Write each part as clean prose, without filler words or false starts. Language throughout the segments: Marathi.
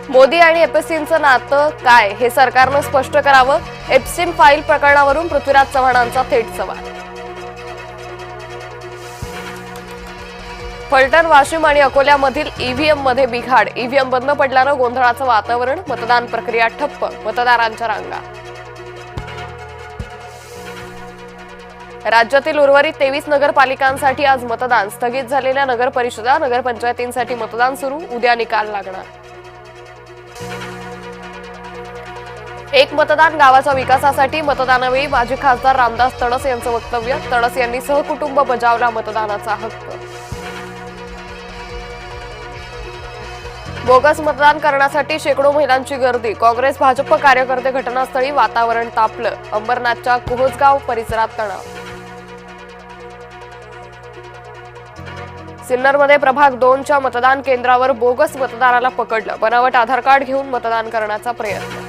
मोदी आणि एपस्टीनचं नातं काय हे सरकारनं स्पष्ट करावं. एप्स्टीन फाईल प्रकरणावरून पृथ्वीराज चव्हाणांचा थेट सवाल. फलटण, वाशिम आणि अकोल्यामधील ईव्हीएम मध्ये बिघाड. ईव्हीएम बंद पडल्यानं गोंधळाचं वातावरण. मतदान प्रक्रिया ठप्प. मतदारांच्या रांगा. राज्यातील उर्वरित 23 नगरपालिकांसाठी आज मतदान. स्थगित झालेल्या नगर परिषदा, नगरपंचायतींसाठी मतदान सुरू. उद्या निकाल लागणार. एक मतदान गावाच्या विकासासाठी. मतदानावेळी माजी खासदार रामदास तडस यांचं वक्तव्य. तडस यांनी सहकुटुंब बजावला मतदानाचा हक्क. बोगस मतदान करण्यासाठी शेकडो महिलांची गर्दी. काँग्रेस भाजप कार्यकर्ते घटनास्थळी. वातावरण तापलं. अंबरनाथच्या कोहजगाव परिसरात तणाव. सिन्नरमध्ये प्रभाग 2च्या मतदान केंद्रावर बोगस मतदाराला पकडलं. बनावट आधार कार्ड घेऊन मतदान करण्याचा प्रयत्न.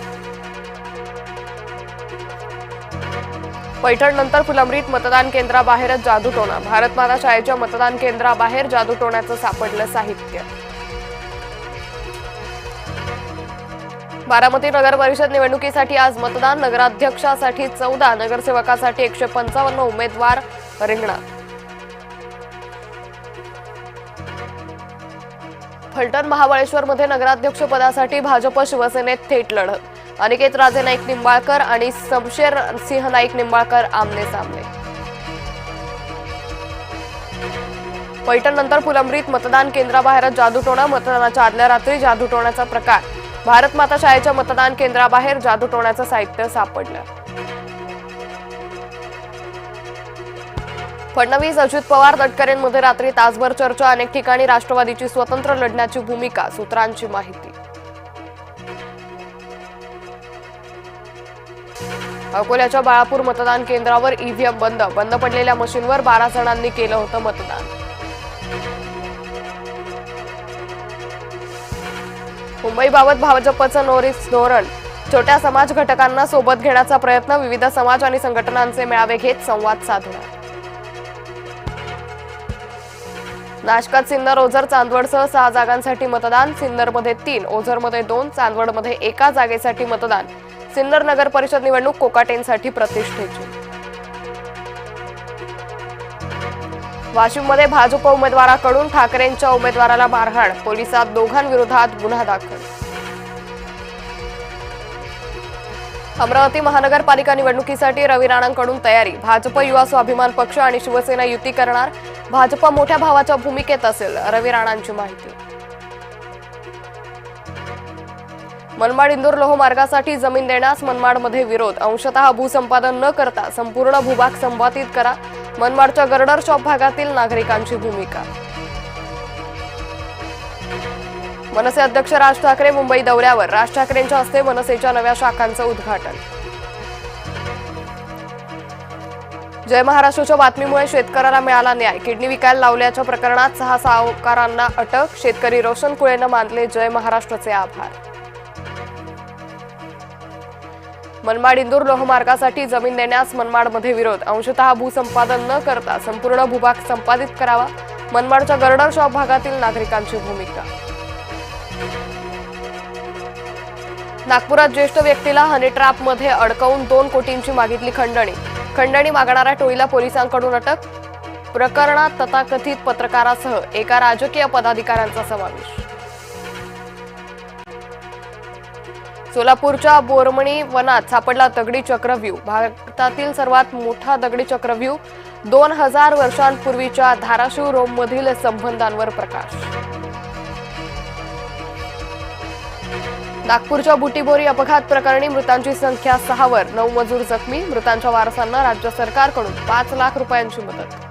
पैठणनंतर फुलंब्रीत मतदान केंद्राबाहेरच जादूटोणा. भारत माता शाळेच्या मतदान केंद्राबाहेर जादूटोण्याचं सापडलं साहित्य. बारामती नगर परिषद निवडणुकीसाठी आज मतदान. नगराध्यक्षासाठी 14, नगरसेवकासाठी 155 उमेदवार रिंगणात. फलटण महाबळेश्वरमध्ये नगराध्यक्ष पदासाठी भाजप शिवसेनेत थेट लढत. अनिकेत राजे नाईक निंबाळकर आणि शमशेर सिंह नाईक निंबाळकर आमने सामने. पैठणनंतर फुलंब्रीत मतदान केंद्राबाहेरच जादूटोणा. मतदानाच्या आदल्या रात्री जादूटोण्याचा प्रकार. भारत माता शाळेच्या मतदान केंद्राबाहेर जादूटोण्याचं साहित्य सापडलं. फडणवीस, अजित पवार, तटकरेंमध्ये रात्री तासभर चर्चा. अनेक ठिकाणी राष्ट्रवादीची स्वतंत्र लढण्याची भूमिका. सूत्रांची माहिती. अकोल्याच्या बाळापूर मतदान केंद्रावर ईव्हीएम बंद. बंद पडलेल्या मशीनवर 12 जणांनी केलं होतं मतदान. मुंबईबाबत भाजपचं नोरीस धोरण. छोट्या समाज घटकांना सोबत घेण्याचा प्रयत्न. विविध समाज आणि संघटनांचे मेळावे घेत संवाद साधणार. नाशकात सिन्नर, ओझर, चांदवडसह 6 जागांसाठी मतदान. सिन्नरमध्ये 3, ओझरमध्ये 2, चांदवडमध्ये 1 जागेसाठी मतदान. सिन्नर नगर परिषद निवडणूक कोकाटेंसाठी प्रतिष्ठेची. वाशिममध्ये भाजप उमेदवाराकडून ठाकरेंच्या उमेदवाराला मारहाण. पोलिसात दोघांविरोधात गुन्हा दाखल. अमरावती महानगरपालिका निवडणुकीसाठी रवी राणांकडून तयारी. भाजप, युवा स्वाभिमान पक्ष आणि शिवसेना युती करणार. भाजप मोठ्या भावाच्या भूमिकेत असेल. रवी राणांची माहिती. मनमाड इंदूर लोहमार्गासाठी जमीन देण्यास मनमाडमध्ये विरोध. अंशतः भूसंपादन न करता संपूर्ण भूभाग संपादित करा. मनमाडच्या गर्डर शॉप भागातील नागरिकांची भूमिका. मनसे अध्यक्ष राज ठाकरे मुंबई दौऱ्यावर. राज ठाकरेंच्या हस्ते मनसेच्या नव्या शाखांचं उद्घाटन. जय महाराष्ट्राच्या बातमीमुळे शेतकऱ्याला मिळाला न्याय. किडनी विकायला लावल्याच्या प्रकरणात 6 सावकारांना अटक. शेतकरी रोशन कुळेनं मानले जय महाराष्ट्राचे आभार. मनमाड इंदूर लोहमार्गासाठी जमीन देण्यास मनमाडमध्ये विरोध. अंशतः भूसंपादन न करता संपूर्ण भूभाग संपादित करावा. मनमाडच्या गर्डर शॉप भागातील नागरिकांची भूमिका. नागपुरात ज्येष्ठ व्यक्तीला हनी ट्रॅपमध्ये अडकवून 2 कोटींची मागितली खंडणी. खंडणी मागणाऱ्या टोळीला पोलिसांकडून अटक. प्रकरणात तथाकथित पत्रकारासह 1 राजकीय पदाधिकाऱ्यांचा समावेश. सोलापूरच्या बोरमणी वनात सापडला दगडी चक्रव्यूह. भारतातील सर्वात मोठा दगडी चक्रव्यूह. 2000 वर्षांपूर्वीच्या धाराशिव रोममधील संबंधांवर प्रकाश. नागपूरच्या बुटीबोरी अपघात प्रकरणी मृतांची संख्या 6 वर. 9 मजूर जखमी. मृतांच्या वारसांना राज्य सरकारकडून 5 लाख रुपयांची मदत.